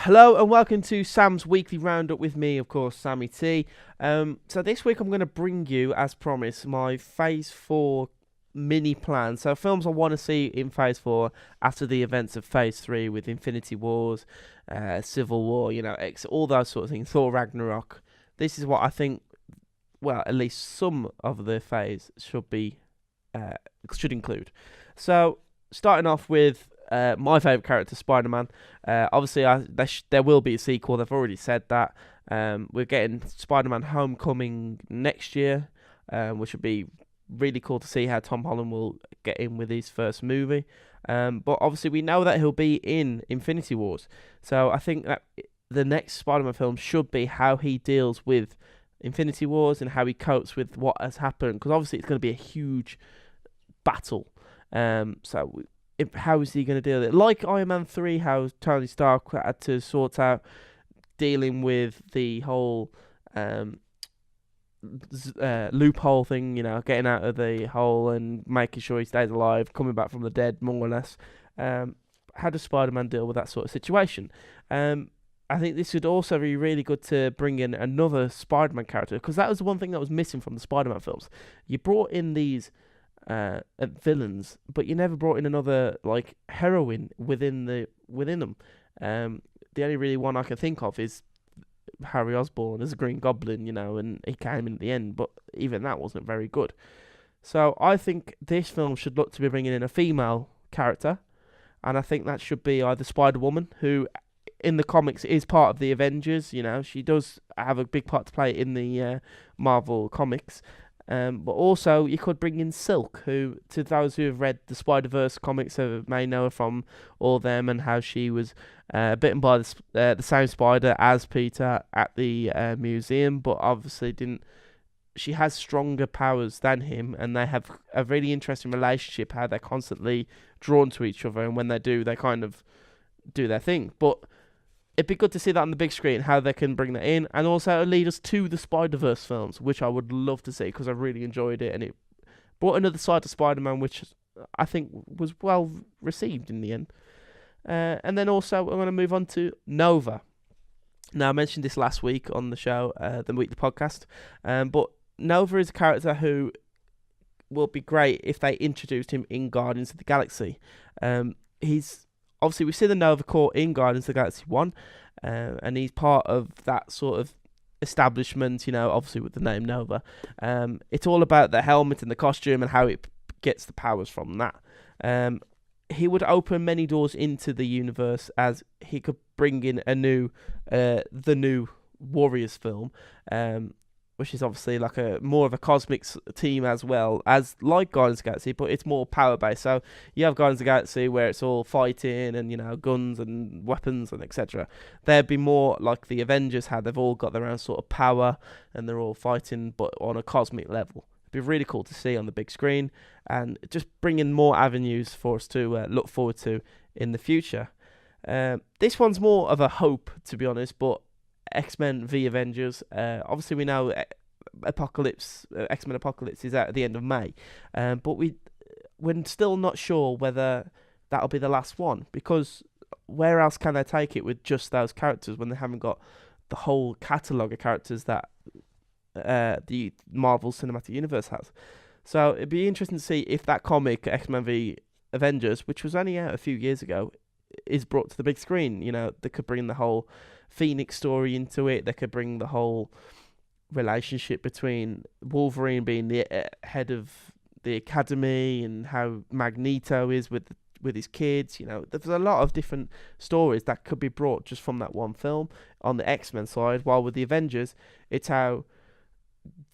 Hello and welcome to Sam's Weekly Roundup with me, of course, Sammy T. So this week I'm going to bring you, as promised, my Phase 4 mini plan. So films I want to see in Phase 4 after the events of Phase 3 with Infinity Wars, Civil War, all those sort of things, Thor Ragnarok. This is what I think, well, at least some of the phase should include. So starting off with my favourite character, Spiderman. Obviously, there will be a sequel. They've already said that. We're getting Spider-Man Homecoming next year, which would be really cool to see how Tom Holland will get in with his first movie. But obviously, we know that he'll be in Infinity Wars. So I think that the next Spider-Man film should be how he deals with Infinity Wars and how he copes with what has happened. Because obviously, it's going to be a huge battle. How is he going to deal with it? Like Iron Man 3, how Tony Stark had to sort out dealing with the whole loophole thing, getting out of the hole and making sure he stays alive, coming back from the dead, more or less. How does Spider-Man deal with that sort of situation? I think this would also be really good to bring in another Spider-Man character, because that was the one thing that was missing from the Spider-Man films. You brought in these villains, but you never brought in another heroine within them. The only really one I can think of is Harry Osborn as a Green Goblin, and he came in at the end, but even that wasn't very good. So I think this film should look to be bringing in a female character, and I think that should be either Spider-Woman, who in the comics is part of the Avengers. She does have a big part to play in the Marvel comics. But also, you could bring in Silk, who, to those who have read the Spider-Verse comics, may know her from all them, and how she was bitten by the same spider as Peter at the museum, but obviously didn't. She has stronger powers than him, and they have a really interesting relationship, how they're constantly drawn to each other, and when they do, they kind of do their thing. But it'd be good to see that on the big screen, how they can bring that in, and also lead us to the Spider-Verse films, which I would love to see, because I really enjoyed it, and it brought another side to Spider-Man, which I think was well received in the end. And then also, I'm going to move on to Nova. Now, I mentioned this last week on the show, the weekly podcast, but Nova is a character who will be great if they introduced him in Guardians of the Galaxy. Obviously, we see the Nova Corps in Guardians of the Galaxy 1, and he's part of that sort of establishment, obviously with the name Nova. It's all about the helmet and the costume and how it gets the powers from that. He would open many doors into the universe, as he could bring in the new Warriors film, which is obviously like more of a cosmic team as well as like Guardians of the Galaxy, but it's more power based. So you have Guardians of the Galaxy where it's all fighting and guns and weapons and etc. There'd be more like the Avengers, how they've all got their own sort of power and they're all fighting, but on a cosmic level. It'd be really cool to see on the big screen, and just bring in more avenues for us to look forward to in the future. This one's more of a hope, to be honest, but XMen v Avengers. Obviously, we know X-Men Apocalypse is out at the end of May, but we're still not sure whether that'll be the last one, because where else can they take it with just those characters when they haven't got the whole catalogue of characters that the Marvel Cinematic Universe has? So it'd be interesting to see if that comic, X-Men v Avengers, which was only out a few years ago, is brought to the big screen. They could bring the whole Phoenix story into it. They could bring the whole relationship between Wolverine being the head of the academy, and how Magneto is with his kids. There's a lot of different stories that could be brought just from that one film on the X-Men side. While with the Avengers, it's how,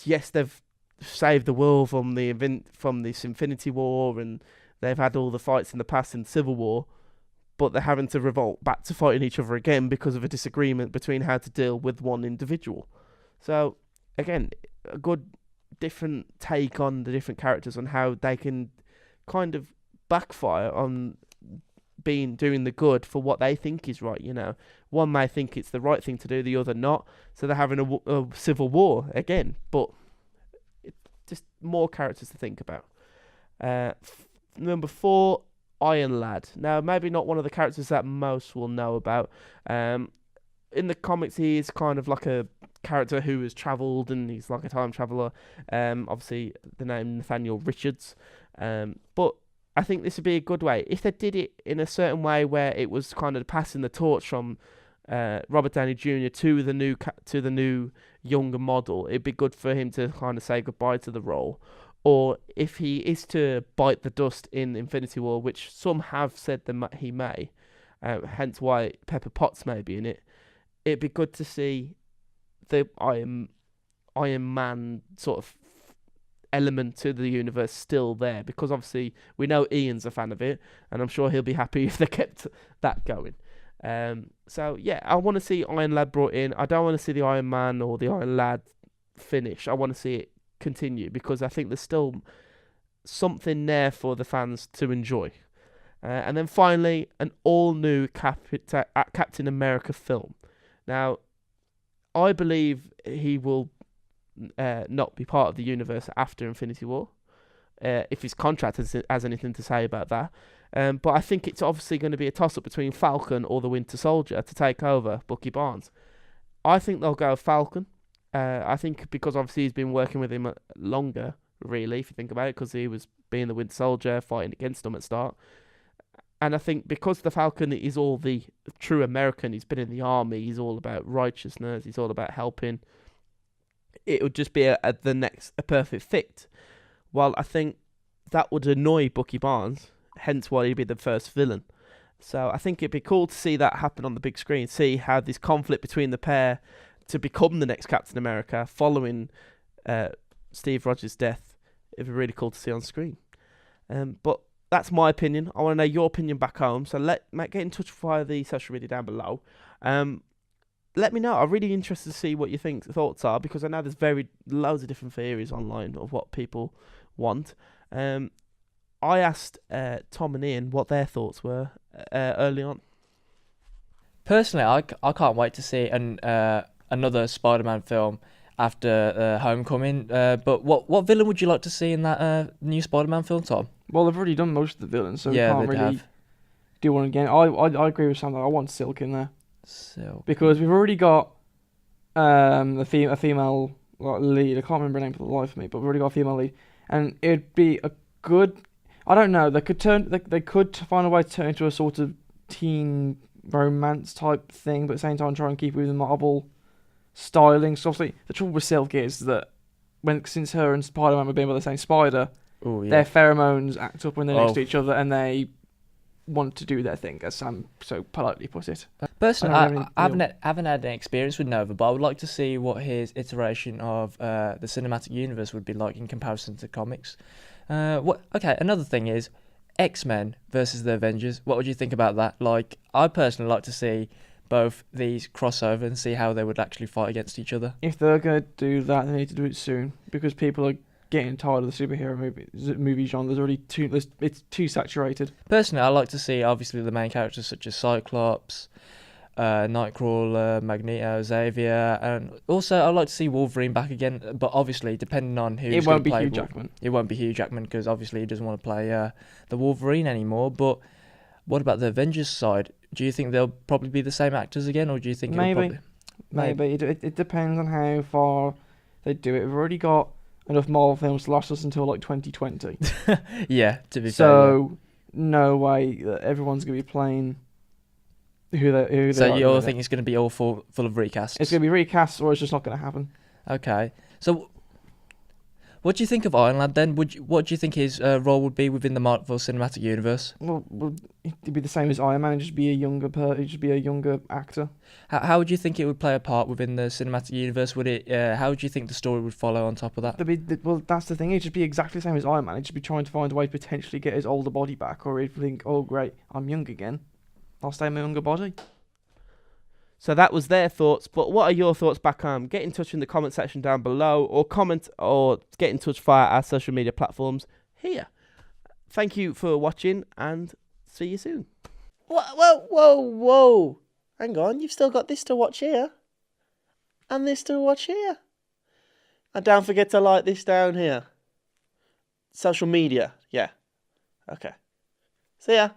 yes, they've saved the world from this Infinity War, and they've had all the fights in the past in Civil War, but they're having to revolt back to fighting each other again because of a disagreement between how to deal with one individual. So, again, a good different take on the different characters, on how they can kind of backfire on doing the good for what they think is right. One may think it's the right thing to do, the other not. So they're having a civil war again, but just more characters to think about. Number 4, Iron Lad. Now, maybe not one of the characters that most will know about. in the comics, he is kind of like a character who has travelled and he's like a time traveller. Obviously, the name Nathaniel Richards. But I think this would be a good way if they did it in a certain way where it was kind of passing the torch from Robert Downey Jr. to the new younger model. It'd be good for him to kind of say goodbye to the role. Or if he is to bite the dust in Infinity War, which some have said that he may, hence why Pepper Potts may be in it. It'd be good to see the Iron Man sort of element to the universe still there, because obviously we know Ian's a fan of it, and I'm sure he'll be happy if they kept that going. So yeah, I want to see Iron Lad brought in. I don't want to see the Iron Man or the Iron Lad finish. I want to see it continue, because I think there's still something there for the fans to enjoy. And then finally, an all-new Captain America film. Now, I believe he will not be part of the universe after Infinity War, if his contract has anything to say about that. But I think it's obviously going to be a toss-up between Falcon or the Winter Soldier to take over Bucky Barnes. I think they'll go Falcon. I think because obviously he's been working with him longer, really, if you think about it, because he was being the Winter Soldier, fighting against him at start. And I think because the Falcon is all the true American, he's been in the army, he's all about righteousness, he's all about helping, it would just be a perfect fit. While I think that would annoy Bucky Barnes, hence why he'd be the first villain. So I think it'd be cool to see that happen on the big screen, see how this conflict between the pair to become the next Captain America following Steve Rogers' death. It'd be really cool to see on screen. But that's my opinion. I want to know your opinion back home. So get in touch via the social media down below. Let me know. I'm really interested to see what your thoughts are, because I know there's loads of different theories online of what people want. I asked Tom and Ian what their thoughts were early on. Personally, I can't wait to see another Spider-Man film after Homecoming. But what villain would you like to see in that new Spider-Man film, Tom? Well, they've already done most of the villains, so Yeah, we can't they really have. do one again. I agree with Sam. I want Silk in there Silk. because we've already got a female lead. I can't remember her name for the life of me, but we've already got a female lead, and it'd be a good. I don't know. They could find a way to turn it into a sort of teen romance type thing, but at the same time try and keep it with the Marvel styling. So obviously, the trouble with Silk is that since her and Spider-Man were being by the same spider, their pheromones act up when they're next to each other, and they want to do their thing, as Sam so politely put it. Personally, I haven't had any experience with Nova, but I would like to see what his iteration of the cinematic universe would be like in comparison to comics. Another thing is XMen versus the Avengers. What would you think about that? Like, I personally like to see both these crossover and see how they would actually fight against each other. If they're going to do that, they need to do it soon, because people are getting tired of the superhero movie genre. It's too saturated. Personally, I like to see obviously the main characters such as Cyclops, Nightcrawler, Magneto, Xavier, and also I'd like to see Wolverine back again. But obviously, depending on who's going to play, Hugh Jackman. It won't be Hugh Jackman, because obviously he doesn't want to play the Wolverine anymore. But what about the Avengers side? Do you think they'll probably be the same actors again, or do you think maybe? It depends on how far they do it. We've already got enough Marvel films to last us until like 2020. Yeah, to be fair. So no way that everyone's going to be playing who they. So you all think it's going to be all full of recasts? It's going to be recasts, or it's just not going to happen. Okay. So what do you think of Iron Lad then? What do you think his role would be within the Marvel Cinematic Universe? Well, it'd be the same as Iron Man. It'd just be a younger actor. How would you think it would play a part within the cinematic universe? How would you think the story would follow on top of that? Well, that's the thing. It'd just be exactly the same as Iron Man. It'd just be trying to find a way to potentially get his older body back, or he'd think, oh great, I'm young again. I'll stay in my younger body. So that was their thoughts, but what are your thoughts back home? Get in touch in the comment section down below, or comment or get in touch via our social media platforms here. Thank you for watching, and see you soon. Whoa. Hang on, you've still got this to watch here. And this to watch here. And don't forget to like this down here. Social media, yeah. Okay. See ya.